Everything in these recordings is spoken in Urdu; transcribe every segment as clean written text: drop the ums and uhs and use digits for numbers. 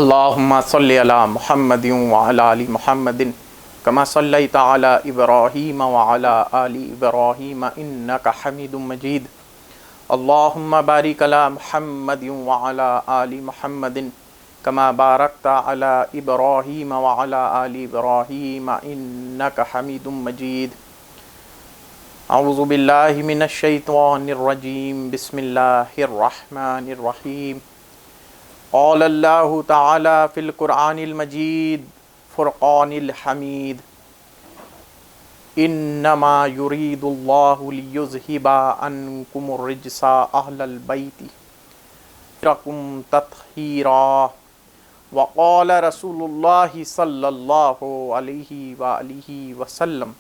اللہم صلی علی محمد وعلی آل محمد کما صلیت علی ابراہیم وعلی آل ابراہیم انک حمید مجید اللہم بارک علی محمد وعلی آل محمد کما بارکت علی ابراہیم وعلی آل ابراہیم انک حمید مجید اعوذ باللہ من الشیطان الرجیم بسم اللہ الرحمن الرحیم قال اللہ تعالی فی القرآن المجید فرقان الحمید انما یرید اللہ لیذہب عنکم الرجس اہل البیت رکم تطہیرا وقال رسول اللہ صلی اللہ علیہ وآلہ وسلم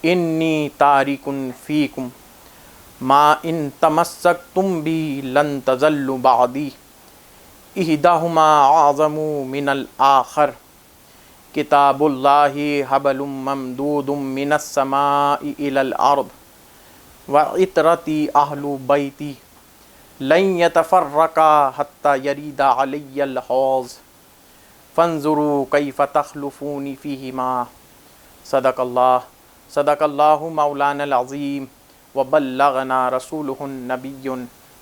انی تارک فیکم ما ان تمسکتم بی لن تزلوا بعدی احدہما اعظم من الآخر کتاب اللہ حبل ممدود من السماء الى الارض وعطرتی اہل بیتی لن یتفرقا حتی یرید علی الحوض فانظروا کیف تخلفون فیہما صدق اللہ مولانا العظیم وبلغنا رسولہ النبی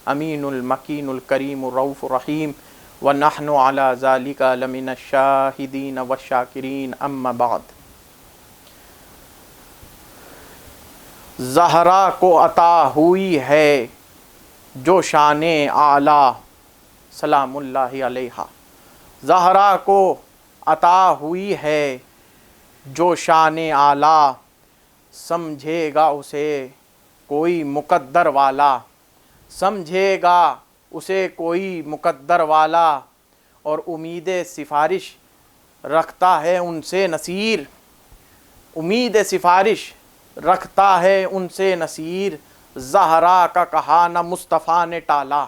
امین المکین الکریم الرؤوف الرحیم ونحن علی ذالک لمن الشاہدین والشاکرین اما بعد۔ زہرا کو عطا ہوئی ہے جو شان اعلیٰ سلام اللہ علیہا۔ زہرا کو عطا ہوئی ہے جو شان اعلیٰ، سمجھے گا اسے کوئی مقدر والا، سمجھے گا اسے کوئی مقدر والا، اور امید سفارش رکھتا ہے ان سے نصیر، امید سفارش رکھتا ہے ان سے نصیر۔ زہرا کا کہا نہ مصطفیٰ نے ٹالا،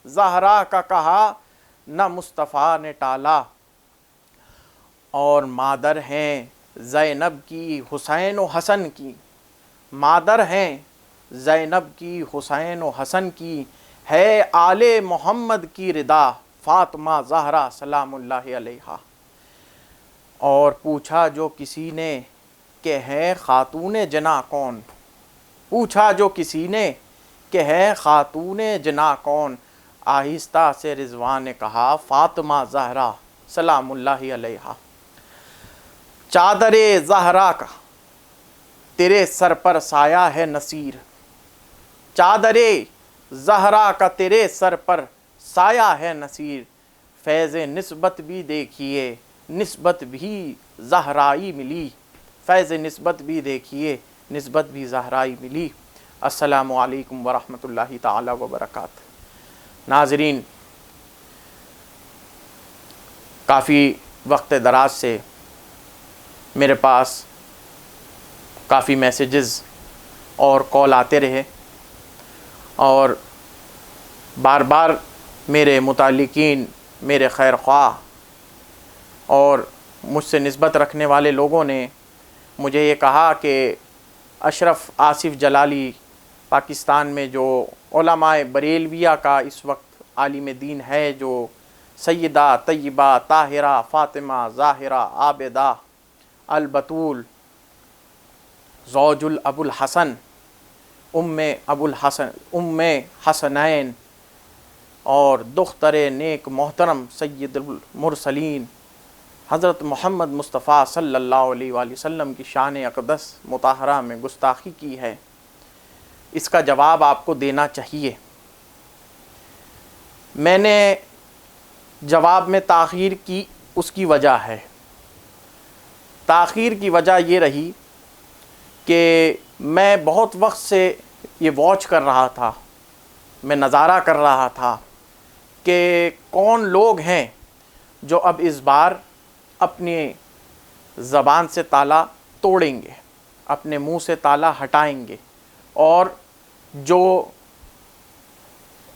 زہرا کا کہا نہ مصطفیٰ نے ٹالا، اور مادر ہیں زینب کی حسین و حسن کی، مادر ہیں زینب کی حسین و حسن کی، ہے آل محمد کی رضا فاطمہ زہرا سلام اللہ علیہا۔ اور پوچھا جو کسی نے کہ ہے خاتون جنا کون، پوچھا جو کسی نے کہ ہے خاتون جنا کون، آہستہ سے رضوان نے کہا فاطمہ زہرا سلام اللہ علیہا۔ چادر زہرا کا تیرے سر پر سایہ ہے نصیر، چادر زہرا کا تیرے سر پر سایہ ہے نصیر، فیض نسبت بھی دیکھیے نسبت بھی زہرائی ملی، فیض نسبت بھی دیکھیے نسبت بھی زہرائی ملی۔ السلام علیکم ورحمۃ اللہ تعالی وبرکاتہ۔ ناظرین، کافی وقت دراز سے میرے پاس کافی میسیجز اور کال آتے رہے، اور بار بار میرے متعلقین، میرے خیر خواہ اور مجھ سے نسبت رکھنے والے لوگوں نے مجھے یہ کہا کہ اشرف آصف جلالی پاکستان میں جو علماء بریلویہ کا اس وقت عالم دین ہے، جو سیدہ طیبہ طاہرہ فاطمہ ظاہرہ عابدہ البتول زوج ابو الحسن ام حسنین اور دختر نیک محترم سید المرسلین حضرت محمد مصطفیٰ صلی اللہ علیہ وآلہ وسلم کی شان اقدس مطہرہ میں گستاخی کی ہے، اس کا جواب آپ کو دینا چاہیے۔ میں نے جواب میں تاخیر کی، اس کی وجہ ہے، تاخیر کی وجہ یہ رہی کہ میں بہت وقت سے یہ واچ کر رہا تھا، میں نظارہ کر رہا تھا کہ کون لوگ ہیں جو اب اس بار اپنی زبان سے تالا توڑیں گے، اپنے منہ سے تالا ہٹائیں گے، اور جو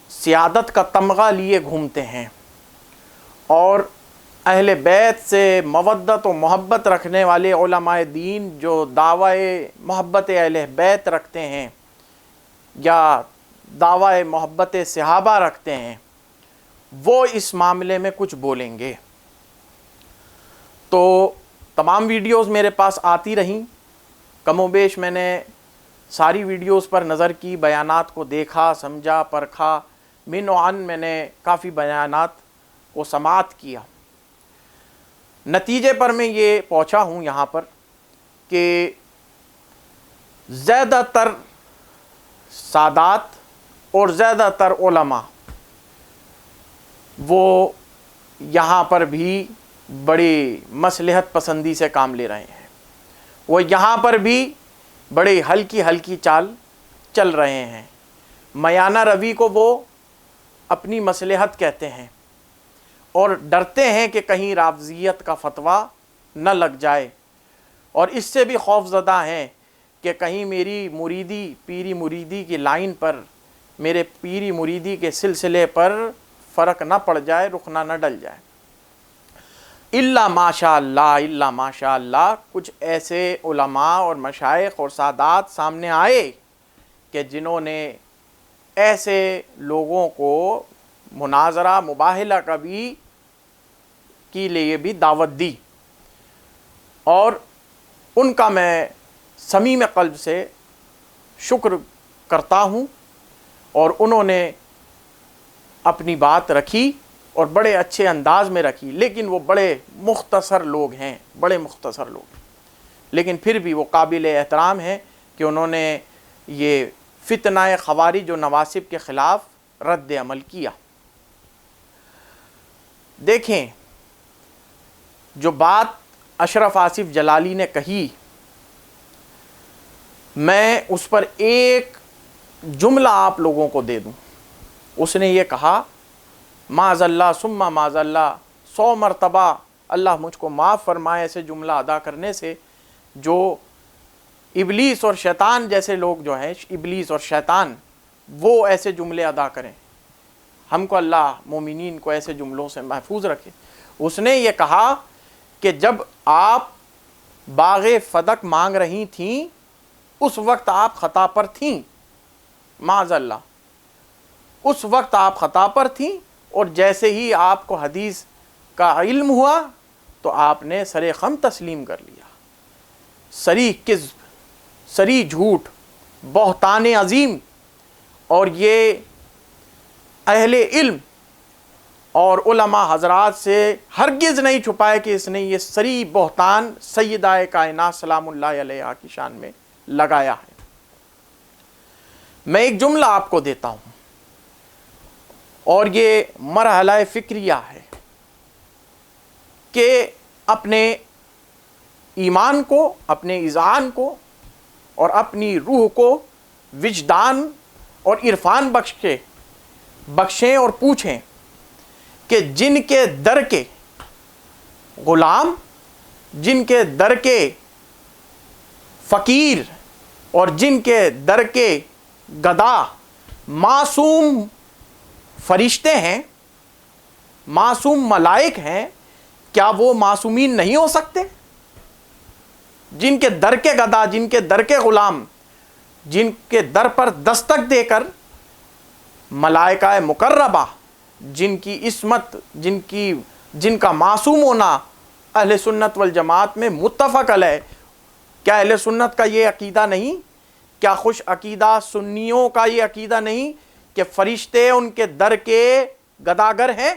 سیادت کا تمغہ لیے گھومتے ہیں اور اہل بیت سے مودت و محبت رکھنے والے علماء دین جو دعوی محبت اہل بیت رکھتے ہیں یا دعوی محبت صحابہ رکھتے ہیں، وہ اس معاملے میں کچھ بولیں گے۔ تو تمام ویڈیوز میرے پاس آتی رہیں، کم و بیش میں نے ساری ویڈیوز پر نظر کی، بیانات کو دیکھا، سمجھا، پرکھا، من و عن میں نے کافی بیانات کو سماعت کیا۔ نتیجے پر میں یہ پہنچا ہوں یہاں پر کہ زیادہ تر سادات اور زیادہ تر علماء وہ یہاں پر بھی بڑی مصلحت پسندی سے کام لے رہے ہیں، وہ یہاں پر بھی بڑی ہلکی ہلکی چال چل رہے ہیں۔ میانہ روی کو وہ اپنی مصلحت کہتے ہیں اور ڈرتے ہیں کہ کہیں رافضیت کا فتویٰ نہ لگ جائے، اور اس سے بھی خوف زدہ ہیں کہ کہیں میری مریدی پیری مریدی کی لائن پر، میرے پیری مریدی کے سلسلے پر فرق نہ پڑ جائے، رخنہ نہ ڈل جائے۔ الا ماشاء اللہ کچھ ایسے علماء اور مشائخ اور سادات سامنے آئے کہ جنہوں نے ایسے لوگوں کو مناظرہ مباہلہ کے لیے بھی دعوت دی، اور ان کا میں صمیم قلب سے شکر کرتا ہوں، اور انہوں نے اپنی بات رکھی اور بڑے اچھے انداز میں رکھی، لیکن وہ بڑے مختصر لوگ ہیں، لیکن پھر بھی وہ قابل احترام ہیں کہ انہوں نے یہ فتنہ خوارج و نواسب کے خلاف رد عمل کیا۔ دیکھیں، جو بات اشرف آصف جلالی نے کہی، میں اس پر ایک جملہ آپ لوگوں کو دے دوں۔ اس نے یہ کہا، معاذ اللہ ثم معاذ اللہ، 100 مرتبہ اللہ مجھ کو معاف فرمائے ایسے جملہ ادا کرنے سے، جو ابلیس اور شیطان جیسے لوگ جو ہیں، ابلیس اور شیطان، وہ ایسے جملے ادا کریں۔ ہم کو اللہ مومنین کو ایسے جملوں سے محفوظ رکھے۔ اس نے یہ کہا کہ جب آپ باغ فدق مانگ رہی تھیں اس وقت آپ خطا پر تھیں، معاذ اللہ، اس وقت آپ خطا پر تھیں، اور جیسے ہی آپ کو حدیث کا علم ہوا تو آپ نے سر خم تسلیم کر لیا۔ سری کذب، سری جھوٹ، بہتان عظیم، اور یہ اہل علم اور علماء حضرات سے ہرگز نہیں چھپائے کہ اس نے یہ سری بہتان سیدہ کائنات سلام اللہ علیہا کی شان میں لگایا ہے۔ میں ایک جملہ آپ کو دیتا ہوں، اور یہ مرحلہ فکریہ ہے کہ اپنے ایمان کو، اپنے اذعان کو اور اپنی روح کو وجدان اور عرفان بخشیں اور پوچھیں کہ جن کے در کے غلام، جن کے در کے فقیر اور جن کے در کے گدا معصوم فرشتے ہیں، معصوم ملائک ہیں، کیا وہ معصومین نہیں ہو سکتے؟ جن کے در کے گدا، جن کے در کے غلام، جن کے در پر دستک دے کر ملائکہ مقربہ، جن کی عصمت، جن کا معصوم ہونا اہل سنت والجماعت میں متفق علیہ، کیا اہل سنت کا یہ عقیدہ نہیں؟ کیا خوش عقیدہ سنیوں کا یہ عقیدہ نہیں کہ فرشتے ان کے در کے گداگر ہیں؟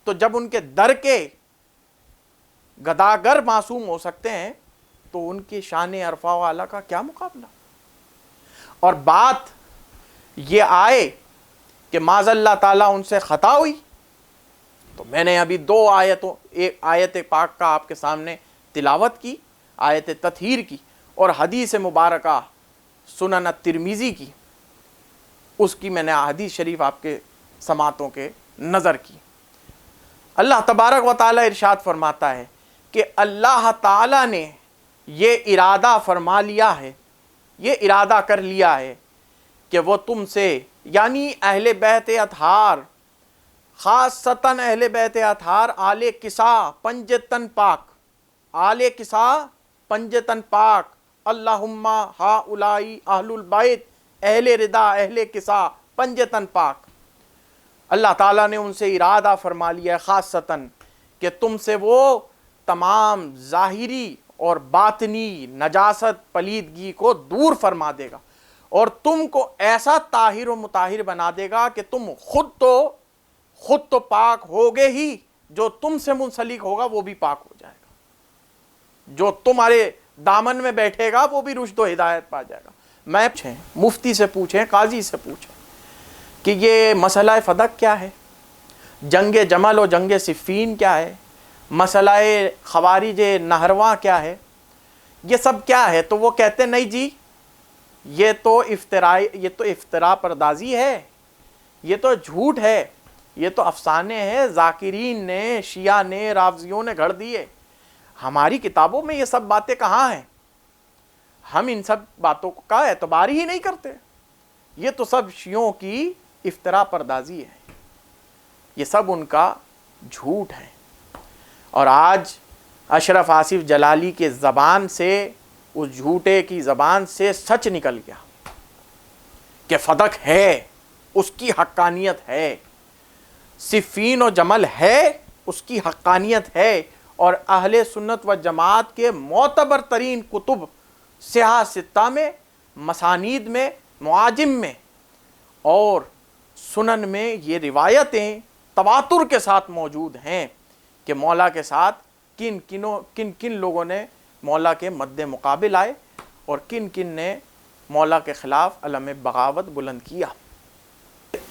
تو جب ان کے در کے گداگر معصوم ہو سکتے ہیں تو ان کی شان عرفہ و اعلیٰ کا کیا مقابلہ؟ اور بات یہ آئے کہ معاذ اللہ تعالیٰ ان سے خطا ہوئی، تو میں نے ابھی 2 آیتوں، ایک آیت پاک کا آپ کے سامنے تلاوت کی، آیت تطہیر کی، اور حدیث مبارکہ سنن الترمذی کی، اس کی میں نے حدیث شریف آپ کے سماعتوں کے نظر کی۔ اللہ تبارک و تعالی ارشاد فرماتا ہے کہ اللہ تعالی نے یہ ارادہ فرما لیا ہے، یہ ارادہ کر لیا ہے کہ وہ تم سے، یعنی اہل بیت اطہار، خاصتاً اہل بیت اطہار، آل کسا پنج تن پاک، آل کسا پنج تن پاک، اللہم ہاؤلائی اہل البیت، اہل ردا، اہل کسا پنج تن پاک، اللہ تعالیٰ نے ان سے ارادہ فرما لیا ہے خاصتاً کہ تم سے وہ تمام ظاہری اور باطنی نجاست پلیدگی کو دور فرما دے گا، اور تم کو ایسا طاہر و مطہر بنا دے گا کہ تم خود تو پاک ہوگے ہی، جو تم سے منسلک ہوگا وہ بھی پاک ہو جائے گا، جو تمہارے دامن میں بیٹھے گا وہ بھی رشد و ہدایت پا جائے گا۔ میں پوچھیں، مفتی سے پوچھیں، قاضی سے پوچھیں کہ یہ مسئلہ فدق کیا ہے، جنگ جمل و جنگ صفین کیا ہے، مسئلہ خوارج نہرواں کیا ہے، یہ سب کیا ہے؟ تو وہ کہتے نہیں جی یہ تو افطرا پردازی ہے، یہ تو جھوٹ ہے، یہ تو افسانے ہیں، ذاکرین نے، شیعہ نے، رافضیوں نے گھڑ دیے، ہماری کتابوں میں یہ سب باتیں کہاں ہیں؟ ہم ان سب باتوں کا اعتبار ہی نہیں کرتے، یہ تو سب شیعوں کی افطرا پردازی ہے، یہ سب ان کا جھوٹ ہے۔ اور آج اشرف آصف جلالی کے زبان سے، اس جھوٹے کی زبان سے سچ نکل گیا کہ فدق ہے، اس کی حقانیت ہے، صفین و جمل ہے، اس کی حقانیت ہے، اور اہل سنت و جماعت کے معتبر ترین کتب سیاہ ستہ میں، مسانید میں، معاجم میں اور سنن میں یہ روایتیں تواتر کے ساتھ موجود ہیں کہ مولا کے ساتھ کن لوگوں نے مولا کے مد مقابل آئے اور کن نے مولا کے خلاف علم بغاوت بلند کیا۔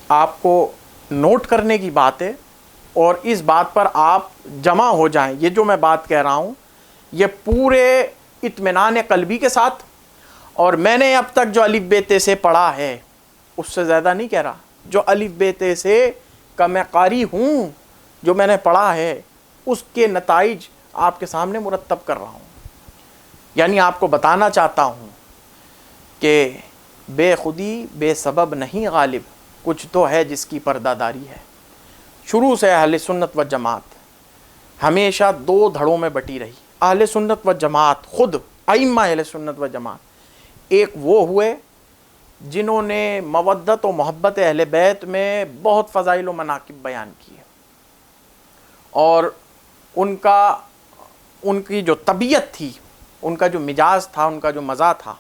آپ کو نوٹ کرنے کی بات ہے، اور اس بات پر آپ جمع ہو جائیں، یہ جو میں بات کہہ رہا ہوں یہ پورے اطمینان قلبی کے ساتھ، اور میں نے اب تک جو الف ب ت سے پڑھا ہے اس سے زیادہ نہیں کہہ رہا، جو الف ب ت سے کا میں قاری ہوں، جو میں نے پڑھا ہے اس کے نتائج آپ کے سامنے مرتب کر رہا ہوں۔ یعنی آپ کو بتانا چاہتا ہوں کہ بے خودی بے سبب نہیں غالب، کچھ تو ہے جس کی پردہ داری ہے۔ شروع سے اہل سنت و جماعت ہمیشہ دو دھڑوں میں بٹی رہی۔ اہل سنت و جماعت خود ائمہ اہل سنت و جماعت ایک وہ ہوئے جنہوں نے مودت و محبت اہل بیت میں بہت فضائل و مناقب بیان کیے، اور ان کی جو طبیعت تھی، ان کا جو مزاج تھا، ان کا جو مزہ تھا،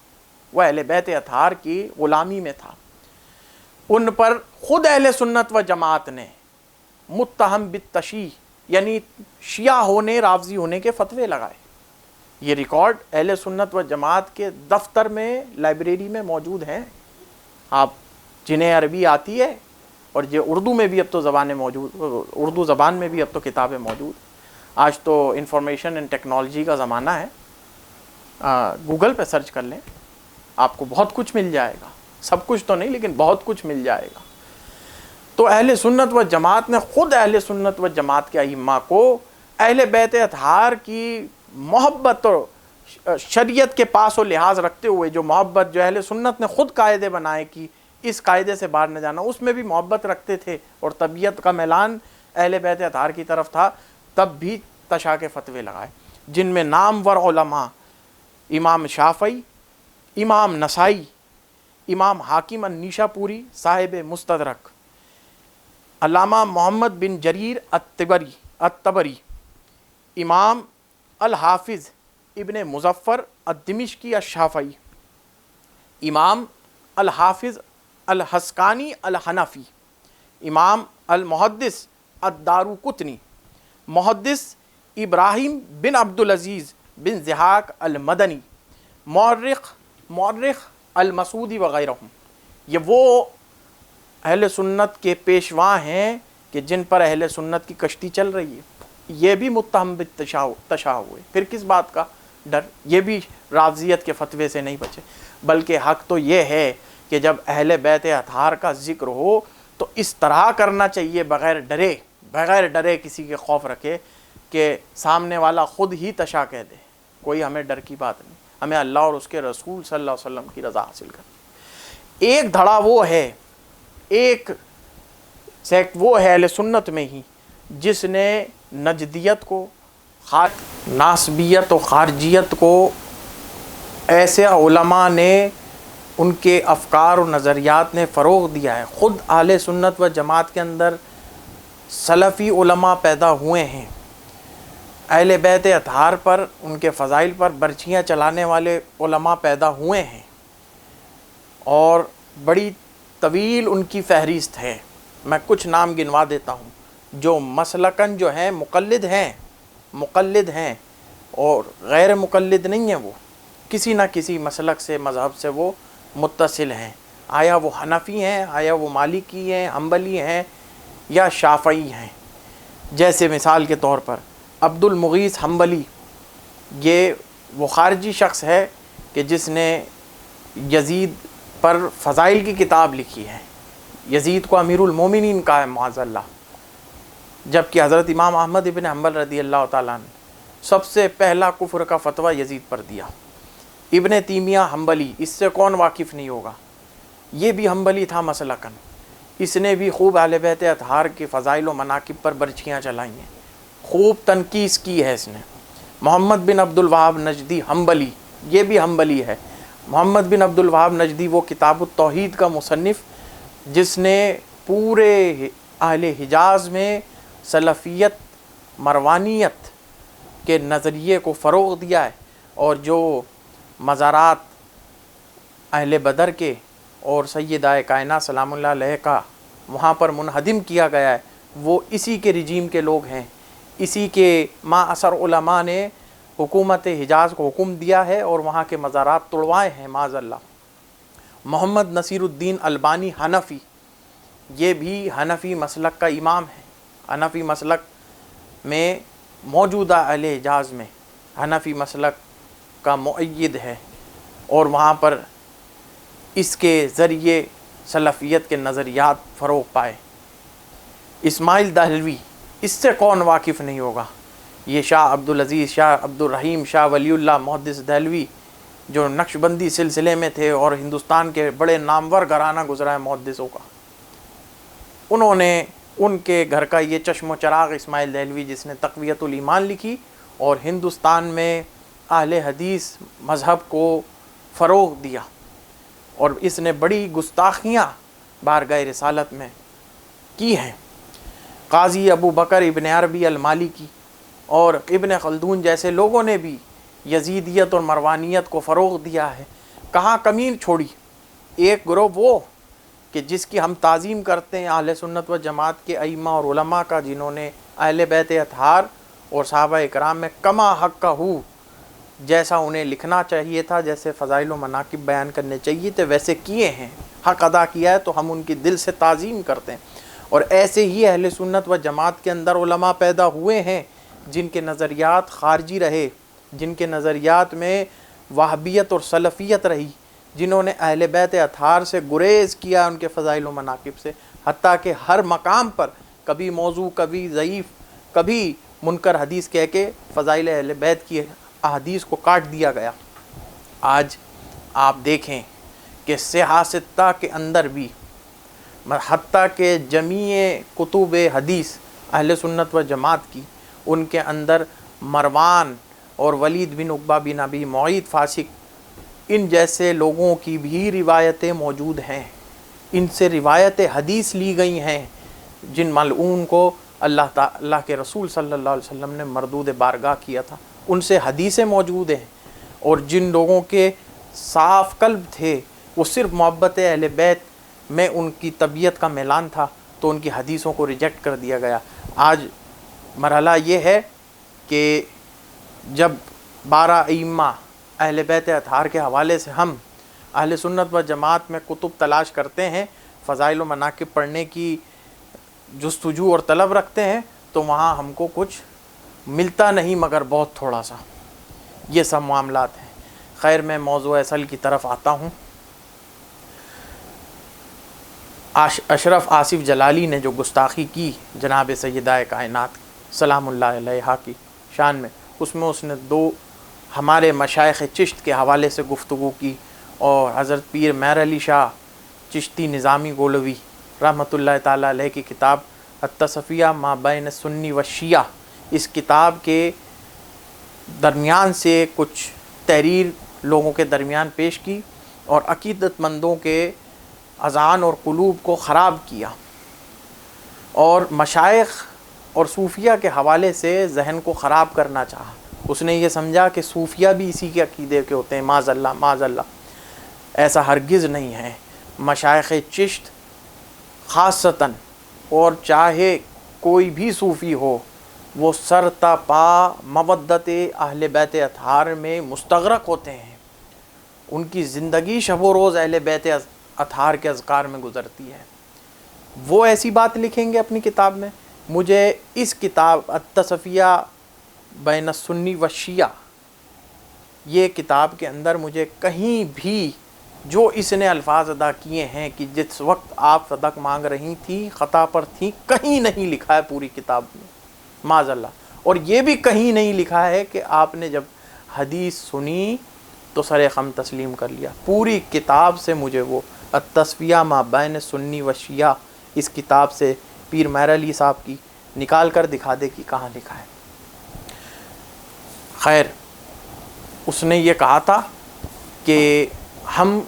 وہ اہل بیت اطہار کی غلامی میں تھا۔ ان پر خود اہل سنت و جماعت نے متہم بالتشیع، یعنی شیعہ ہونے، رافضی ہونے کے فتوے لگائے۔ یہ ریکارڈ اہل سنت و جماعت کے دفتر میں، لائبریری میں موجود ہیں۔ آپ جنہیں عربی آتی ہے، اور یہ اردو میں بھی اب تو زبانیں موجود، اردو زبان میں بھی اب تو کتابیں موجود۔ آج تو انفارمیشن اینڈ ٹیکنالوجی کا زمانہ ہے، گوگل پہ سرچ کر لیں، آپ کو بہت کچھ مل جائے گا، سب کچھ تو نہیں لیکن بہت کچھ مل جائے گا۔ تو اہل سنت و جماعت نے خود اہل سنت و جماعت کے ائمہ کو اہل بیت اطہار کی محبت اور شریعت کے پاس و لحاظ رکھتے ہوئے، جو محبت جو اہل سنت نے خود قاعدے بنائے کہ اس قاعدے سے باہر نہ جانا، اس میں بھی محبت رکھتے تھے، اور طبیعت کا میلان اہل بیت اطہار کی طرف تھا، تب بھی تشیع کے فتوے لگائے، جن میں نامور علماء امام شافعی، امام نسائی، امام حاکم النیشاپوری صاحب مستدرک، علامہ محمد بن جریر الطبری، امام الحافظ ابن مظفر الدمشقی الشافعی، امام الحافظ الحسقانی الحنفی، امام المحدث الدارقطنی، محدث ابراہیم بن عبدالعزیز بن ضحاک المدنی، مورخ المسعودی وغیرہ۔ یہ وہ اہل سنت کے پیشوا ہیں کہ جن پر اہل سنت کی کشتی چل رہی ہے۔ یہ بھی متہم بالتشیع ہوئے، پھر کس بات کا ڈر؟ یہ بھی رافضیت کے فتوے سے نہیں بچے، بلکہ حق تو یہ ہے کہ جب اہل بیت اطہار کا ذکر ہو تو اس طرح کرنا چاہیے، بغیر ڈرے کسی کے خوف رکھے کہ سامنے والا خود ہی تشیع کہہ دے۔ کوئی ہمیں ڈر کی بات نہیں، ہمیں اللہ اور اس کے رسول صلی اللہ علیہ وسلم کی رضا حاصل کرنی۔ ایک دھڑا وہ ہے، وہ ہے اہل سنت میں ہی جس نے نجدیت کو، ناسبیت و خارجیت کو، ایسے علماء نے، ان کے افکار و نظریات نے فروغ دیا ہے۔ خود اہل سنت و جماعت کے اندر سلفی علماء پیدا ہوئے ہیں، اہل بیت اطہار پر، ان کے فضائل پر برچیاں چلانے والے علماء پیدا ہوئے ہیں، اور بڑی طویل ان کی فہرست ہے۔ میں کچھ نام گنوا دیتا ہوں جو مسلکن جو ہیں مقلد ہیں اور غیر مقلد نہیں ہیں، وہ کسی نہ کسی مسلک سے، مذہب سے وہ متصل ہیں، آیا وہ حنفی ہیں، آیا وہ مالکی ہیں، حنبلی ہیں یا شافعی ہیں۔ جیسے مثال کے طور پر عبد المغیث حنبلی، یہ وہ خارجی شخص ہے کہ جس نے یزید پر فضائل کی کتاب لکھی ہے، یزید کو امیر المومنین کہا ہے معاذ اللہ، جبکہ حضرت امام احمد ابن حنبل رضی اللہ تعالیٰ نے سب سے پہلا کفر کا فتویٰ یزید پر دیا۔ ابن تیمیہ حنبلی، اس سے کون واقف نہیں ہوگا، یہ بھی حنبلی تھا مسلکن، اس نے بھی خوب اہل بیت اطہار کے فضائل و مناقب پر برچیاں چلائی ہیں، خوب تنقیص کی ہے اس نے۔ محمد بن عبد الوہاب نجدی حنبلی، یہ بھی حنبلی ہے۔ محمد بن عبد الوہاب نجدی وہ کتاب التوحید کا مصنف جس نے پورے اہل حجاز میں سلفیت مروانیت کے نظریے کو فروغ دیا ہے، اور جو مزارات اہل بدر کے اور سیدہ کائنات سلام اللہ علیہ کا وہاں پر منہدم کیا گیا ہے، وہ اسی کے رجیم کے لوگ ہیں، اسی کے ما اثر علماء نے حکومت حجاز کو حکم دیا ہے اور وہاں کے مزارات توڑوائے ہیں معاذ اللہ۔ محمد نصیر الدین البانی حنفی، یہ بھی حنفی مسلک کا امام ہے، حنفی مسلک میں موجودہ اہل حجاز میں حنفی مسلک کا مؤید ہے، اور وہاں پر اس کے ذریعے سلفیت کے نظریات فروغ پائے۔ اسماعیل دہلوی، اس سے کون واقف نہیں ہوگا، یہ شاہ عبدالعزیز، شاہ عبدالرحیم، شاہ ولی اللہ محدث دہلوی جو نقشبندی سلسلے میں تھے اور ہندوستان کے بڑے نامور گھرانہ گزرا ہے محدثوں کا، انہوں نے ان کے گھر کا یہ چشم و چراغ اسماعیل دہلوی جس نے تقویت الایمان لکھی اور ہندوستان میں اہل حدیث مذہب کو فروغ دیا، اور اس نے بڑی گستاخیاں بارگاہ رسالت میں کی ہیں۔ قاضی ابو بکر ابن عربی المالکی اور ابن خلدون جیسے لوگوں نے بھی یزیدیت اور مروانیت کو فروغ دیا ہے۔ کہاں کمین چھوڑی؟ ایک گروہ وہ کہ جس کی ہم تعظیم کرتے ہیں اہل سنت و جماعت کے ائمہ اور علماء کا، جنہوں نے اہل بیت اطہار اور صحابہ اکرام میں کما حق کا ہو، جیسا انہیں لکھنا چاہیے تھا، جیسے فضائل و مناقب بیان کرنے چاہیے تھے ویسے کیے ہیں، حق ادا کیا ہے، تو ہم ان کی دل سے تعظیم کرتے ہیں۔ اور ایسے ہی اہل سنت و جماعت کے اندر علماء پیدا ہوئے ہیں جن کے نظریات خارجی رہے، جن کے نظریات میں وہابیت اور سلفیت رہی، جنہوں نے اہل بیت اطہار سے گریز کیا ان کے فضائل و مناقب سے، حتیٰ کہ ہر مقام پر کبھی موضوع، کبھی ضعیف، کبھی منکر حدیث کہہ کے فضائل اہل بیت کی احادیث کو کاٹ دیا گیا۔ آج آپ دیکھیں کہ سیاستہ کے اندر بھی، حتیٰ کہ جمیع کتب حدیث اہل سنت و جماعت کی، ان کے اندر مروان اور ولید بن عقبہ بن ابی معیط فاسق، ان جیسے لوگوں کی بھی روایتیں موجود ہیں، ان سے روایت حدیث لی گئی ہیں، جن ملعون کو اللہ کے رسول صلی اللہ علیہ وسلم نے مردود بارگاہ کیا تھا، ان سے حدیثیں موجود ہیں۔ اور جن لوگوں کے صاف قلب تھے، وہ صرف محبت اہل بیت میں ان کی طبیعت کا میلان تھا، تو ان کی حدیثوں کو ریجیکٹ کر دیا گیا۔ آج مرحلہ یہ ہے کہ جب 12 ائمہ اہل بیت اطہار کے حوالے سے ہم اہل سنت و جماعت میں کتب تلاش کرتے ہیں، فضائل و مناقب پڑھنے کی جستجو اور طلب رکھتے ہیں، تو وہاں ہم کو کچھ ملتا نہیں مگر بہت تھوڑا سا۔ یہ سب معاملات ہیں۔ خیر، میں موضوع اصل کی طرف آتا ہوں۔ اشرف آصف جلالی نے جو گستاخی کی جناب سیدہ کائنات سلام اللہ علیہا کی شان میں، اس میں اس نے 2 ہمارے مشائخ چشت کے حوالے سے گفتگو کی، اور حضرت پیر مہر علی شاہ چشتی نظامی گولوی رحمۃ اللہ تعالیٰ علیہ کی کتاب التصفیہ ما بین سنی و شیعہ، اس کتاب کے درمیان سے کچھ تحریر لوگوں کے درمیان پیش کی اور عقیدت مندوں کے اذہان اور قلوب کو خراب کیا، اور مشائخ اور صوفیہ کے حوالے سے ذہن کو خراب کرنا چاہا. اس نے یہ سمجھا کہ صوفیہ بھی اسی کے عقیدے کے ہوتے ہیں. معاذ اللہ معاذ اللہ، ایسا ہرگز نہیں ہے. مشائخ چشت خاصتاً، اور چاہے کوئی بھی صوفی ہو، وہ سر تا پا مودت اہل بیت اطہار میں مستغرق ہوتے ہیں. ان کی زندگی شب و روز اہل بیت اطہار کے اذکار میں گزرتی ہے. وہ ایسی بات لکھیں گے اپنی کتاب میں. مجھے اس کتاب التصفیہ بین السنی و شیعہ، یہ کتاب کے اندر مجھے کہیں بھی جو اس نے الفاظ ادا کیے ہیں کہ جس وقت آپ صدق مانگ رہی تھی خطا پر تھی، کہیں نہیں لکھا ہے پوری کتاب میں. معاذ اللہ. اور یہ بھی کہیں نہیں لکھا ہے کہ آپ نے جب حدیث سنی تو سر خم تسلیم کر لیا. پوری کتاب سے مجھے وہ التصفیہ ما بین سنی و شیعہ، اس کتاب سے پیر مہر علی صاحب کی نکال کر دکھا دے کہ کہاں لکھا ہے. خیر، اس نے یہ کہا تھا کہ ہم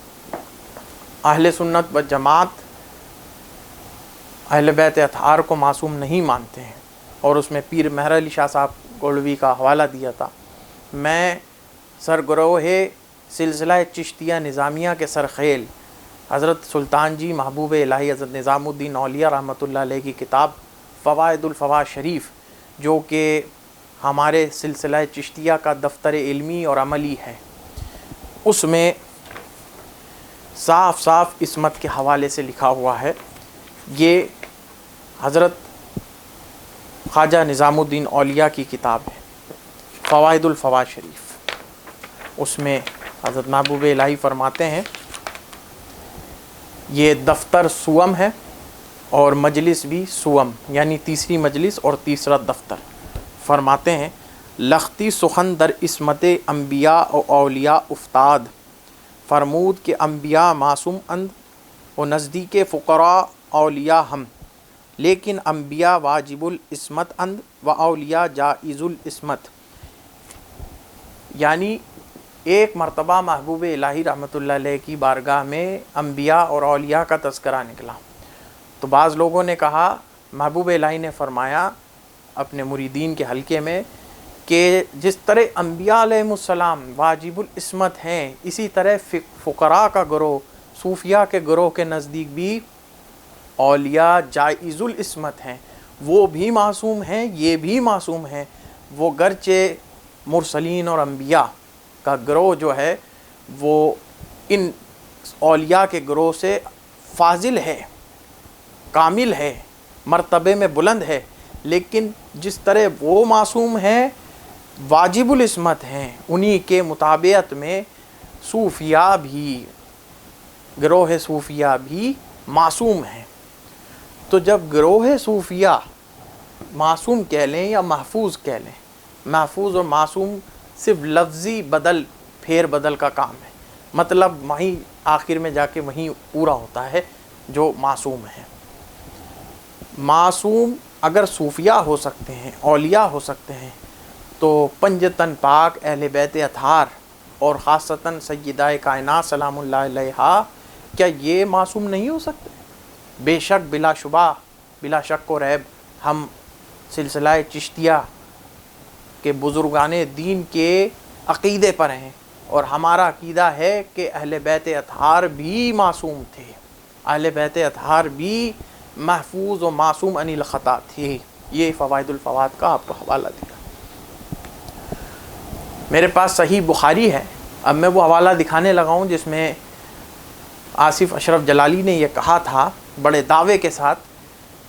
اہل سنت و جماعت اہل بیت اطہار کو معصوم نہیں مانتے ہیں، اور اس میں پیر مہر علی شاہ صاحب گولوی کا حوالہ دیا تھا. میں سرگروہ سلسلہ چشتیہ نظامیہ کے سرخیل حضرت سلطان جی محبوب الہی حضرت نظام الدین اولیاء رحمۃ اللہ علیہ کی کتاب فوائد الفوائد شریف، جو کہ ہمارے سلسلہ چشتیہ کا دفتر علمی اور عملی ہے، اس میں صاف صاف عصمت کے حوالے سے لکھا ہوا ہے. یہ حضرت خواجہ نظام الدین اولیاء کی کتاب ہے فوائد الفوائد شریف. اس میں حضرت محبوب الہی فرماتے ہیں، یہ دفتر سوم ہے اور مجلس بھی سوم، یعنی تیسری مجلس اور تیسرا دفتر. فرماتے ہیں، لختی سخن در عصمت انبیاء و اولیاء افتاد، فرمود کہ انبیاء معصوم اند و نزدیک فقراء اولیاء ہم، لیکن انبیاء واجب العصمت اند و اولیاء جائز العصمت. یعنی ایک مرتبہ محبوب الہی رحمۃ اللہ علیہ کی بارگاہ میں انبیاء اور اولیاء کا تذکرہ نکلا، تو بعض لوگوں نے کہا، محبوب الہی نے فرمایا اپنے مریدین کے حلقے میں کہ جس طرح انبیاء علیہ السلام واجب العصمت ہیں، اسی طرح فقراء کا گروہ، صوفیاء کے گروہ کے نزدیک بھی اولیاء جائز العصمت ہیں، وہ بھی معصوم ہیں، یہ بھی معصوم ہیں. وہ گرچہ مرسلین اور انبیاء کا گروہ جو ہے وہ ان اولیاء کے گروہ سے فاضل ہے، کامل ہے، مرتبے میں بلند ہے، لیکن جس طرح وہ معصوم ہیں، واجب العصمت ہیں، انہی کے مطابقت میں صوفیاء بھی، گروہ صوفیاء بھی معصوم ہیں. تو جب گروہ صوفیاء معصوم کہہ لیں یا محفوظ کہہ لیں، محفوظ اور معصوم صرف لفظی بدل پھیر بدل کا کام ہے، مطلب وہیں آخر میں جا کے وہیں پورا ہوتا ہے جو معصوم ہے. معصوم اگر صوفیاء ہو سکتے ہیں، اولیاء ہو سکتے ہیں، تو پنجتن پاک اہل بیت اطہار اور خاصتاً سیدہ کائنات سلام اللہ علیہا، کیا یہ معصوم نہیں ہو سکتے؟ بے شک، بلا شبہ، بلا شک و ریب ہم سلسلہ چشتیہ کہ بزرگان دین کے عقیدے پر ہیں، اور ہمارا عقیدہ ہے کہ اہل بیت اطہار بھی معصوم تھے، اہل بیت اطہار بھی محفوظ و معصوم عن الخطا تھے. یہ فوائد الفوائد کا آپ کو حوالہ دیا. میرے پاس صحیح بخاری ہے، اب میں وہ حوالہ دکھانے لگا ہوں جس میں آصف اشرف جلالی نے یہ کہا تھا بڑے دعوے کے ساتھ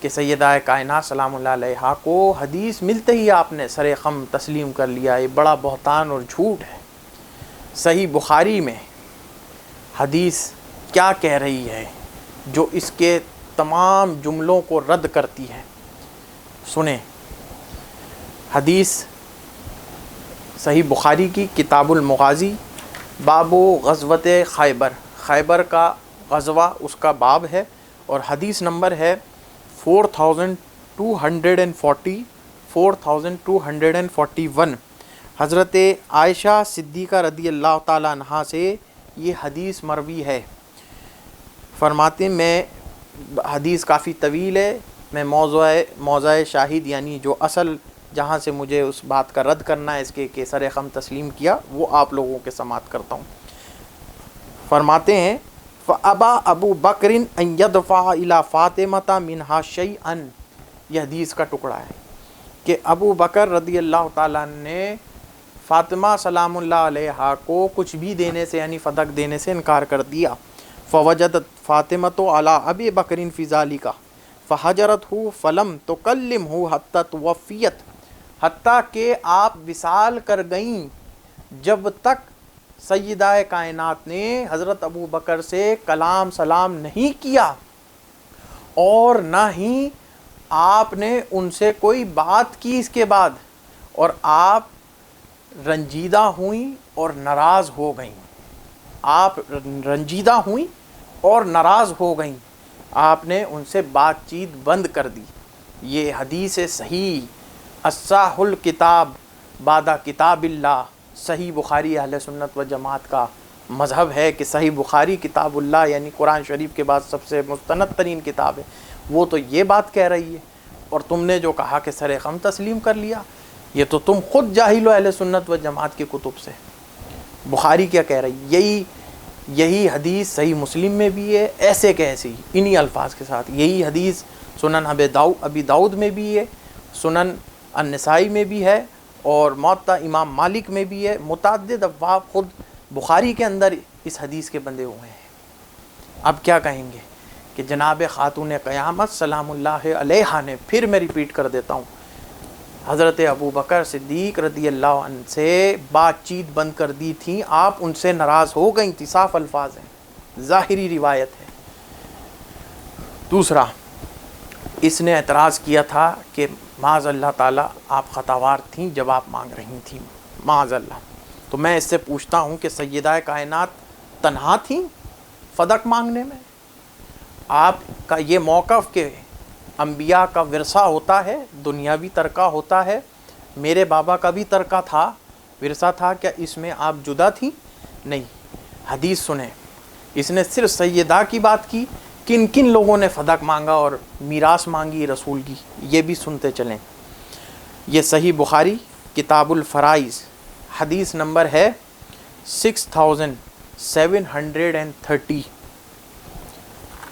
کہ سیدہ کائنات سلام اللہ علیہا کو حدیث ملتے ہی آپ نے سر خم تسلیم کر لیا. یہ بڑا بہتان اور جھوٹ ہے. صحیح بخاری میں حدیث کیا کہہ رہی ہے جو اس کے تمام جملوں کو رد کرتی ہے؟ سنیں. حدیث صحیح بخاری کی کتاب المغازی، باب غزوۃ خیبر، خیبر کا غزوہ اس کا باب ہے، اور حدیث نمبر ہے 4240 4241. حضرت عائشہ صدیقہ رضی اللہ تعالیٰ عنہا سے یہ حدیث مروی ہے. فرماتے میں حدیث کافی طویل ہے، میں موضع شاہد یعنی جو اصل جہاں سے مجھے اس بات کا رد کرنا ہے اس کے کہ سر خم تسلیم کیا، وہ آپ لوگوں کے سماعت کرتا ہوں۔ فرماتے ہیں فَأَبَا أَبُو بَكْرٍ أَن يَدْفَعَ إِلَى فَاطِمَةَ مِنْهَا شَيْئًا، یہ حدیث کا ٹکڑا ہے کہ ابو بکر رضی اللہ تعالیٰ نے فاطمہ سلام اللہ علیہا کو کچھ بھی دینے سے یعنی فدق دینے سے انکار کر دیا۔ فوجدت فاطمۃ علی ابی بکر فی ذالک فحجرتہ فلم تکلمہ حتی توفیت، حتیٰ کہ آپ وصال کر گئیں جب تک سیدہ کائنات نے حضرت ابو بکر سے کلام سلام نہیں کیا اور نہ ہی آپ نے ان سے کوئی بات کی اس کے بعد، اور آپ رنجیدہ ہوئیں اور ناراض ہو گئیں۔ آپ رنجیدہ ہوئیں اور ناراض ہو گئیں، آپ نے ان سے بات چیت بند کر دی۔ یہ حدیث صحیح اصح الکتاب بعد کتاب اللہ، صحیح بخاری اہل سنت و جماعت کا مذہب ہے کہ صحیح بخاری کتاب اللہ یعنی قرآن شریف کے بعد سب سے مستند ترین کتاب ہے، وہ تو یہ بات کہہ رہی ہے، اور تم نے جو کہا کہ سر خم تسلیم کر لیا، یہ تو تم خود جاہل ہو اہل سنت و جماعت کی کتب سے۔ بخاری کیا کہہ رہی، یہی حدیث صحیح مسلم میں بھی ہے، ایسے کہ ایسے ہی انہی الفاظ کے ساتھ۔ یہی حدیث سنن ابی داؤد میں بھی ہے، سنن النسائی میں بھی ہے، اور موطا امام مالک میں بھی ہے۔ متعدد ابواب خود بخاری کے اندر اس حدیث کے بندے ہوئے ہیں۔ اب کیا کہیں گے کہ جناب خاتون قیامت سلام اللہ علیہا نے، پھر میں ریپیٹ کر دیتا ہوں، حضرت ابو بکر صدیق رضی اللہ عنہ سے بات چیت بند کر دی تھی، آپ ان سے ناراض ہو گئیں تھی، صاف الفاظ ہیں، ظاہری روایت ہے۔ دوسرا، اس نے اعتراض کیا تھا کہ معاذ اللہ تعالیٰ آپ خطاوار تھیں جب آپ مانگ رہی تھیں، معاذ اللہ۔ تو میں اس سے پوچھتا ہوں کہ سیدہ کائنات تنہا تھیں فدق مانگنے میں؟ آپ کا یہ موقف کہ انبیاء کا ورثہ ہوتا ہے، دنیاوی ترکہ ہوتا ہے، میرے بابا کا بھی ترکہ تھا، ورثہ تھا، کیا اس میں آپ جدا تھیں؟ نہیں۔ حدیث سنیں، اس نے صرف سیدہ کی بات کی، کن کن لوگوں نے فدق مانگا اور میراث مانگی رسول کی، یہ بھی سنتے چلیں۔ یہ صحیح بخاری کتاب الفرائض حدیث نمبر ہے 6730۔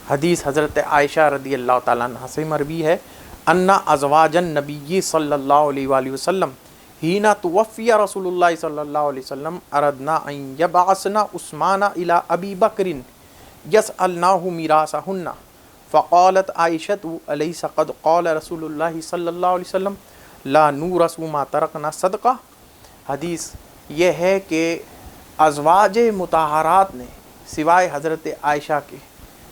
حدیث حضرت عائشہ رضی اللہ تعالیٰ عنہ سے مروی ہے، ان ازواج النبی صلی اللہ علیہ وآلہ وسلم حین توفی رسول اللہ صلی اللہ علیہ وسلم اردنا ان یبعثنا عثمان الی ابی بکر یسألناہ میراثہن، فقالت عائشہ الیس قد قال رسول اللہ صلی اللہ علیہ وسلم لا نورث ما ترکنا صدقہ۔ حدیث یہ ہے کہ ازواج مطہرات نے سوائے حضرت عائشہ کے،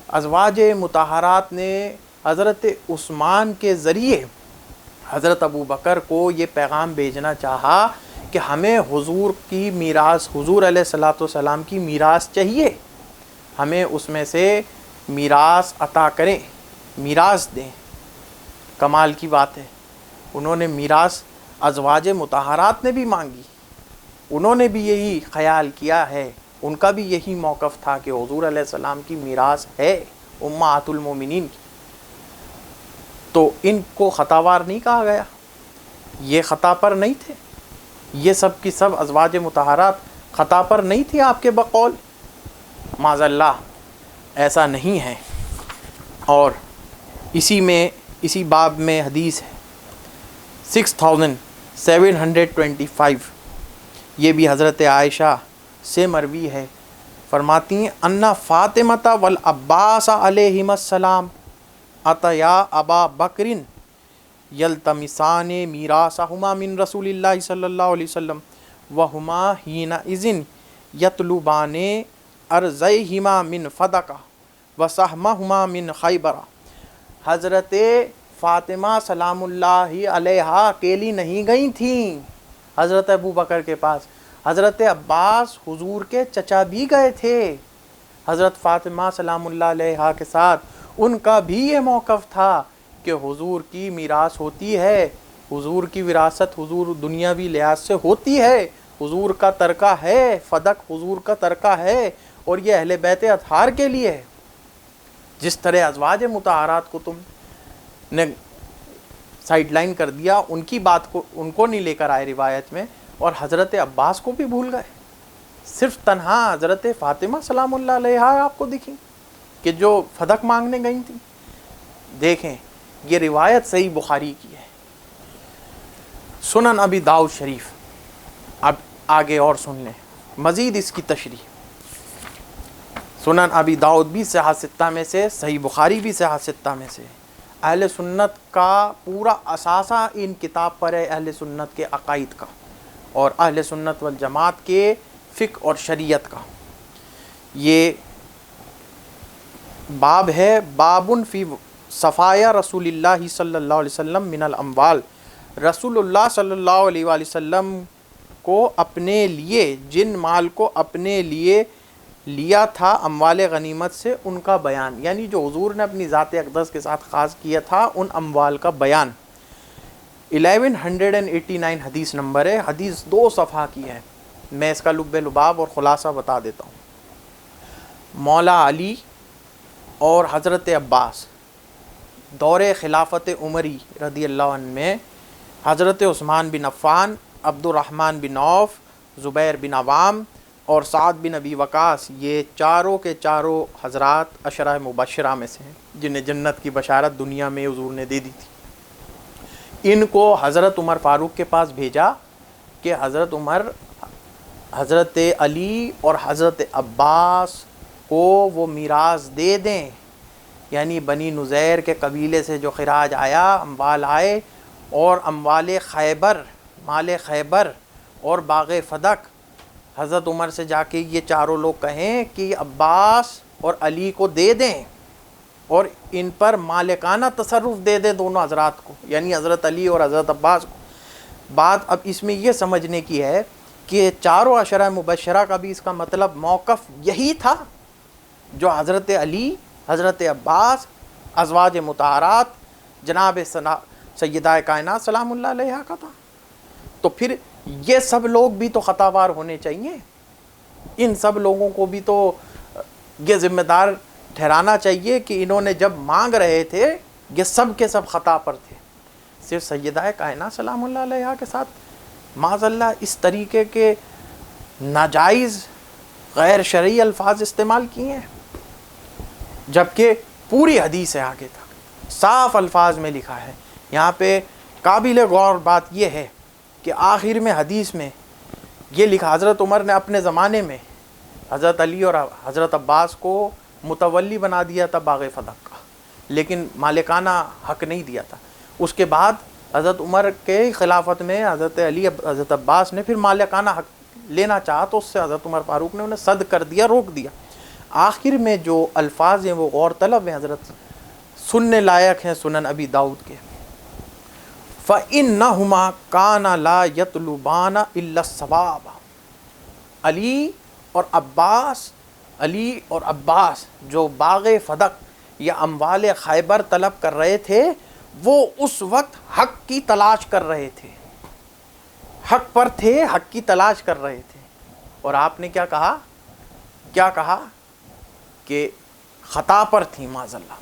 ازواج مطہرات نے حضرت عثمان کے ذریعے حضرت ابو بکر کو یہ پیغام بھیجنا چاہا کہ ہمیں حضور کی میراث، حضور علیہ الصلوۃ والسلام کی میراث چاہیے، ہمیں اس میں سے میراث عطا کریں، میراث دیں۔ کمال کی بات ہے، انہوں نے میراث ازواج مطہرات نے بھی مانگی، انہوں نے بھی یہی خیال کیا ہے، ان کا بھی یہی موقف تھا کہ حضور علیہ السلام کی میراث ہے امہات المومنین کی، تو ان کو خطاوار نہیں کہا گیا، یہ خطا پر نہیں تھے، یہ سب کی سب ازواج مطہرات خطا پر نہیں تھی آپ کے بقول؟ معاذ اللہ ایسا نہیں ہے۔ اور اسی باب میں حدیث ہے 6725، یہ بھی حضرت عائشہ سے مروی ہے، فرماتی ہیں ان فاطمہ والعباس علیہم السلام اتیا ابا بکر یلتمسان میراثہما من رسول اللہ صلی اللہ علیہ وسلم وہما حینئذ یطلبان ارضیہما من فدقہ وسہمہما من خیبر۔ حضرت فاطمہ سلام اللہ علیہا اکیلی نہیں گئی تھیں حضرت ابو بکر کے پاس، حضرت عباس حضور کے چچا بھی گئے تھے حضرت فاطمہ سلام اللہ علیہا کے ساتھ، ان کا بھی یہ موقف تھا کہ حضور کی میراث ہوتی ہے، حضور کی وراثت حضور دنیاوی لحاظ سے ہوتی ہے، حضور کا ترکہ ہے، فدق حضور کا ترکہ ہے، اور یہ اہل بیت اطہار کے لیے ہے۔ جس طرح ازواج مطہرات کو تم نے سائڈ لائن کر دیا، ان کی بات کو ان کو نہیں لے کر آئے روایت میں، اور حضرت عباس کو بھی بھول گئے. صرف تنہا حضرت فاطمہ سلام اللہ علیہا آپ کو دکھی کہ جو فدق مانگنے گئی تھی. دیکھیں یہ روایت صحیح بخاری کی ہے. سنن ابی داؤد شریف، اب آگے اور سن لیں مزید اس کی تشریح. سنن ابی داؤد بھی صحاح ستہ میں سے، صحیح بخاری بھی صحاح ستہ میں سے. اہل سنت کا پورا اثاثہ ان کتاب پر ہے، اہل سنت کے عقائد کا اور اہل سنت والجماعت کے فقہ اور شریعت کا. یہ باب ہے بابن فی صفایا رسول اللہ صلی اللہ علیہ وسلم من الاموال. رسول اللہ صلی اللہ علیہ وآلہ وسلم کو اپنے لیے جن مال کو اپنے لیے لیا تھا اموال غنیمت سے، ان کا بیان، یعنی جو حضور نے اپنی ذات اقدس کے ساتھ خاص کیا تھا ان اموال کا بیان. 1189 حدیث نمبر ہے، حدیث 2 صفحہ کی ہے. میں اس کا لب لباب اور خلاصہ بتا دیتا ہوں. مولا علی اور حضرت عباس دور خلافت عمری رضی اللہ عنہ میں حضرت عثمان بن عفان، عبد الرحمن بن عوف، زبیر بن عوام اور سعد بن ابی وقاص، یہ چاروں کے چاروں حضرات عشرہ مبشرہ میں سے ہیں جنہیں جنت کی بشارت دنیا میں حضور نے دے دی تھی. ان کو حضرت عمر فاروق کے پاس بھیجا کہ حضرت عمر حضرت علی اور حضرت عباس کو وہ میراث دے دیں، یعنی بنی نذیر کے قبیلے سے جو خراج آیا، اموال آئے، اور اموال خیبر، مال خیبر اور باغ فدق، حضرت عمر سے جا کے یہ چاروں لوگ کہیں کہ عباس اور علی کو دے دیں اور ان پر مالکانہ تصرف دے دیں دونوں حضرات کو، یعنی حضرت علی اور حضرت عباس کو. بات اب اس میں یہ سمجھنے کی ہے کہ چاروں عشرہ مبشرہ کا بھی اس کا مطلب موقف یہی تھا جو حضرت علی، حضرت عباس، ازواج مطہرات، جناب سیدہ کائنات سلام اللہ علیہا کا تھا. تو پھر یہ سب لوگ بھی تو خطا وار ہونے چاہیے، ان سب لوگوں کو بھی تو یہ ذمہ دار ٹھہرانا چاہیے کہ انہوں نے جب مانگ رہے تھے یہ سب کے سب خطا پر تھے. صرف سیدہ کائنات سلام اللہ علیہا کے ساتھ معاذ اللہ اس طریقے کے ناجائز غیر شرعی الفاظ استعمال کیے ہیں، جبکہ پوری حدیث ہے آگے تک صاف الفاظ میں لکھا ہے. یہاں پہ قابل غور بات یہ ہے کہ آخر میں حدیث میں یہ لکھا، حضرت عمر نے اپنے زمانے میں حضرت علی اور حضرت عباس کو متولی بنا دیا تھا باغ فدق کا، لیکن مالکانہ حق نہیں دیا تھا. اس کے بعد حضرت عمر کے خلافت میں حضرت علی حضرت عباس نے پھر مالکانہ حق لینا چاہا تو اس سے حضرت عمر فاروق نے انہیں صد کر دیا، روک دیا. آخر میں جو الفاظ ہیں وہ غور طلب ہیں، حضرت سننے لائق ہیں سنن ابی داؤد کے. فَإِنَّهُمَا كَانَ لَا يَطْلُبَانَ إِلَّا الثَّوَابَ. علی اور عباس جو باغ فدق یا اموال خیبر طلب کر رہے تھے وہ اس وقت حق کی تلاش کر رہے تھے، حق پر تھے، حق کی تلاش کر رہے تھے. اور آپ نے کیا کہا کہ خطا پر تھیں معاذ اللہ.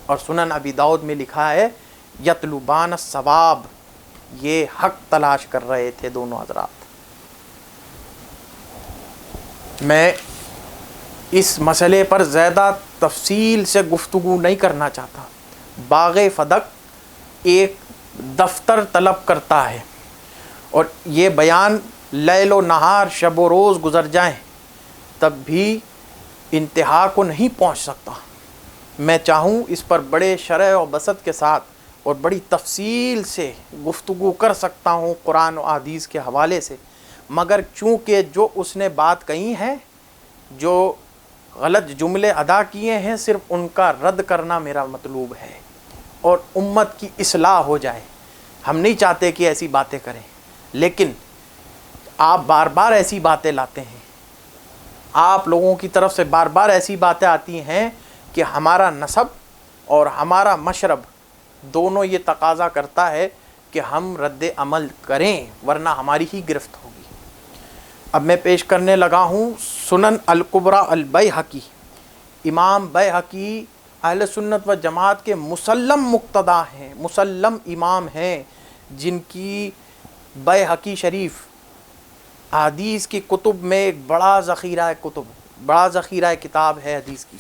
اور سنن ابی داؤد میں لکھا ہے یطلبان الثواب، یہ حق تلاش کر رہے تھے دونوں حضرات. میں اس مسئلے پر زیادہ تفصیل سے گفتگو نہیں کرنا چاہتا. باغ فدق ایک دفتر طلب کرتا ہے اور یہ بیان لیل و نہار، شب و روز گزر جائیں تب بھی انتہا کو نہیں پہنچ سکتا. میں چاہوں اس پر بڑے شرح و بسط کے ساتھ اور بڑی تفصیل سے گفتگو کر سکتا ہوں قرآن و حدیث کے حوالے سے، مگر چونکہ جو اس نے بات کہی ہے، جو غلط جملے ادا کیے ہیں، صرف ان کا رد کرنا میرا مطلوب ہے اور امت کی اصلاح ہو جائے. ہم نہیں چاہتے کہ ایسی باتیں کریں، لیکن آپ بار بار ایسی باتیں لاتے ہیں، آپ لوگوں کی طرف سے بار بار ایسی باتیں آتی ہیں کہ ہمارا نسب اور ہمارا مشرب دونوں یہ تقاضا کرتا ہے کہ ہم رد عمل کریں، ورنہ ہماری ہی گرفت ہوگی. اب میں پیش کرنے لگا ہوں سنن الکبریٰ البیہقی. امام بیہقی اہل سنت و جماعت کے مسلم مقتدا ہیں، مسلم امام ہیں، جن کی بیہقی شریف حدیث کی کتب میں ایک بڑا ذخیرہ کتاب ہے حدیث کی،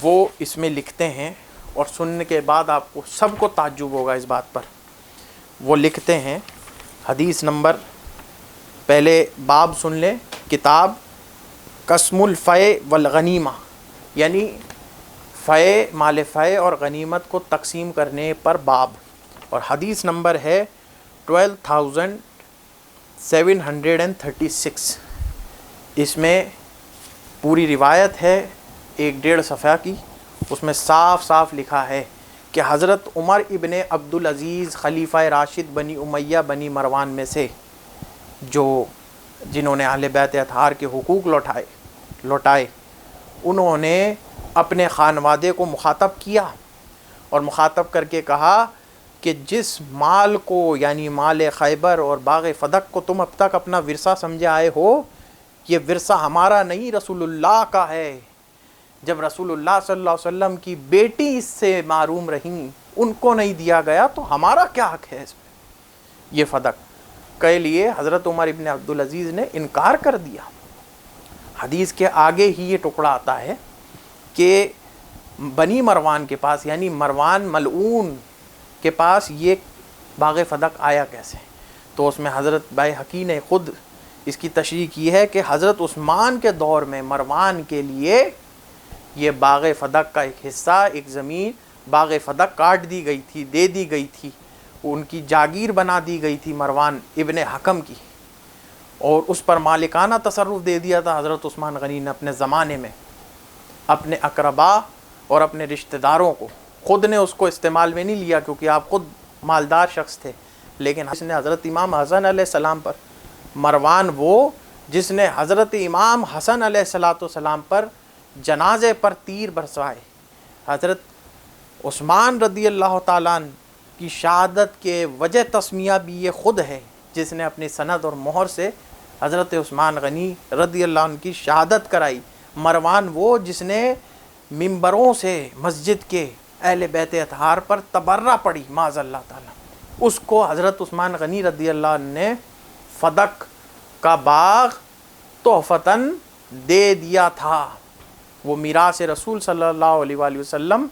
وہ اس میں لکھتے ہیں، اور سننے کے بعد آپ کو سب کو تعجب ہوگا اس بات پر۔ وہ لکھتے ہیں حدیث نمبر، پہلے باب سن لیں، کتاب قسم الفے والغنیمہ، یعنی فے، مال فے اور غنیمت کو تقسیم کرنے پر باب، اور حدیث نمبر ہے 12,736۔ اس میں پوری روایت ہے 1.5 صفحہ کی، اس میں صاف صاف لکھا ہے کہ حضرت عمر ابن عبدالعزیز خلیفہ راشد بنی امیہ بنی مروان میں سے، جنہوں نے اہل بیت اطہار کے حقوق لوٹائے، انہوں نے اپنے خانوادے کو مخاطب کیا اور مخاطب کر کے کہا کہ جس مال کو، یعنی مال خیبر اور باغ فدق کو تم اب تک اپنا ورثہ سمجھے آئے ہو، یہ ورثہ ہمارا نہیں، رسول اللہ کا ہے۔ جب رسول اللہ صلی اللہ علیہ وسلم کی بیٹی اس سے محروم رہیں، ان کو نہیں دیا گیا، تو ہمارا کیا حق ہے اس میں؟ یہ فدق کے لیے حضرت عمر ابن عبدالعزیز نے انکار کر دیا۔ حدیث کے آگے ہی یہ ٹکڑا آتا ہے کہ بنی مروان کے پاس، یعنی مروان ملعون کے پاس یہ باغ فدق آیا کیسے؟ تو اس میں حضرت بیہقی نے خود اس کی تشریح کی ہے کہ حضرت عثمان کے دور میں مروان کے لیے یہ باغ فدق کا ایک حصہ، ایک زمین باغ فدق کاٹ دی گئی تھی، دے دی گئی تھی، ان کی جاگیر بنا دی گئی تھی مروان ابن حکم کی، اور اس پر مالکانہ تصرف دے دیا تھا حضرت عثمان غنی نے اپنے زمانے میں، اپنے اقربا اور اپنے رشتہ داروں کو۔ خود نے اس کو استعمال میں نہیں لیا کیونکہ آپ خود مالدار شخص تھے، لیکن اس نے حضرت امام حسن علیہ السلام پر، مروان وہ جس نے حضرت امام حسن علیہ السلام پر جنازے پر تیر برسائے، حضرت عثمان رضی اللہ تعالیٰ عنہ کی شہادت کے وجہ تسمیہ بھی یہ خود ہے، جس نے اپنی سند اور مہر سے حضرت عثمان غنی رضی اللہ عنہ کی شہادت کرائی۔ مروان وہ جس نے ممبروں سے مسجد کے اہل بیت اطہار پر تبرہ پڑی، معاذ اللہ تعالیٰ، اس کو حضرت عثمان غنی رضی اللہ عنہ نے فدق کا باغ تحفتاً دے دیا تھا۔ وہ میراث رسول صلی اللہ علیہ وآلہ وسلم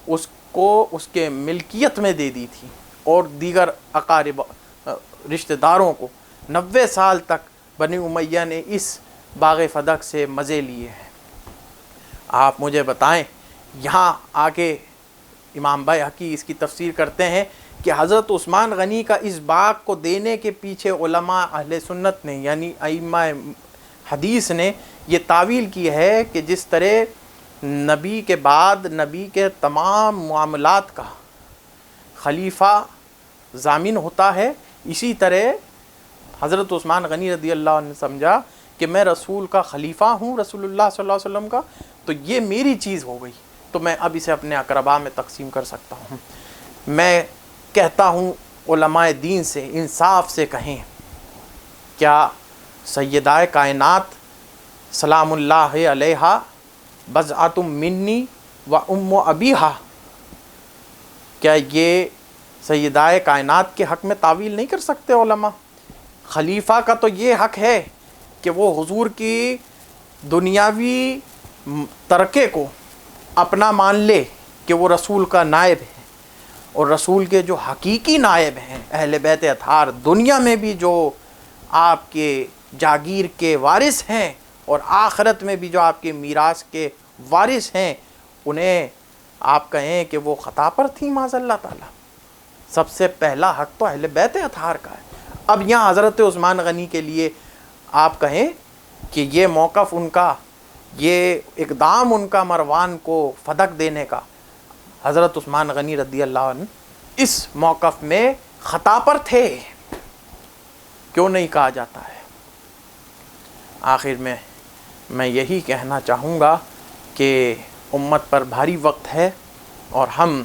اس کو اس کے ملکیت میں دے دی تھی، اور دیگر اقارب رشتہ داروں کو 90 سال تک بنی امیہ نے اس باغ فدق سے مزے لیے ہیں۔ آپ مجھے بتائیں، یہاں آ کے امام بیہقی اس کی تفسیر کرتے ہیں کہ حضرت عثمان غنی کا اس باغ کو دینے کے پیچھے علماء اہل سنت نے، یعنی ائمہ حدیث نے یہ تعویل کی ہے کہ جس طرح نبی کے بعد نبی کے تمام معاملات کا خلیفہ ضامن ہوتا ہے، اسی طرح حضرت عثمان غنی رضی اللہ عنہ نے سمجھا کہ میں رسول کا خلیفہ ہوں، رسول اللہ صلی اللہ علیہ وسلم کا، تو یہ میری چیز ہو گئی، تو میں اب اسے اپنے اقربا میں تقسیم کر سکتا ہوں۔ میں کہتا ہوں علماء دین سے انصاف سے کہیں، کیا سیدہ کائنات سلام اللہ علیہا بضعۃ منی و ام ابیہا، کیا یہ سیدہ کائنات کے حق میں تعویل نہیں کر سکتے علماء؟ خلیفہ کا تو یہ حق ہے کہ وہ حضور کی دنیاوی ترکے کو اپنا مان لے کہ وہ رسول کا نائب ہے، اور رسول کے جو حقیقی نائب ہیں اہل بیت اطہار، دنیا میں بھی جو آپ کے جاگیر کے وارث ہیں اور آخرت میں بھی جو آپ کے میراث کے وارث ہیں، انہیں آپ کہیں کہ وہ خطا پر تھیں، معاذ اللہ تعالیٰ۔ سب سے پہلا حق تو اہل بیت اطہار کا ہے۔ اب یہاں حضرت عثمان غنی کے لیے آپ کہیں کہ یہ موقف ان کا، یہ اقدام ان کا مروان کو فدق دینے کا، حضرت عثمان غنی رضی اللہ عنہ اس موقف میں خطا پر تھے، کیوں نہیں کہا جاتا ہے؟ آخر میں یہی کہنا چاہوں گا کہ امت پر بھاری وقت ہے اور ہم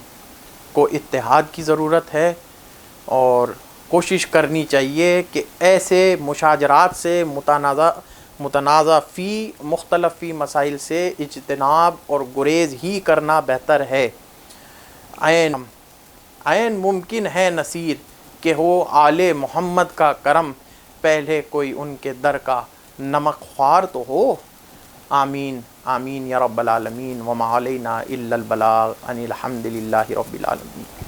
کو اتحاد کی ضرورت ہے، اور کوشش کرنی چاہیے کہ ایسے مشاجرات سے، متنازع فی مختلف فی مسائل سے اجتناب اور گریز ہی کرنا بہتر ہے۔ عین ممکن ہے نصیر کہ ہو آل محمد کا کرم، پہلے کوئی ان کے در کا نمک خوار تو ہو۔ آمین آمین یا رب العالمین، وما علینا الا البلاغ، ان الحمد للہ رب العالمین۔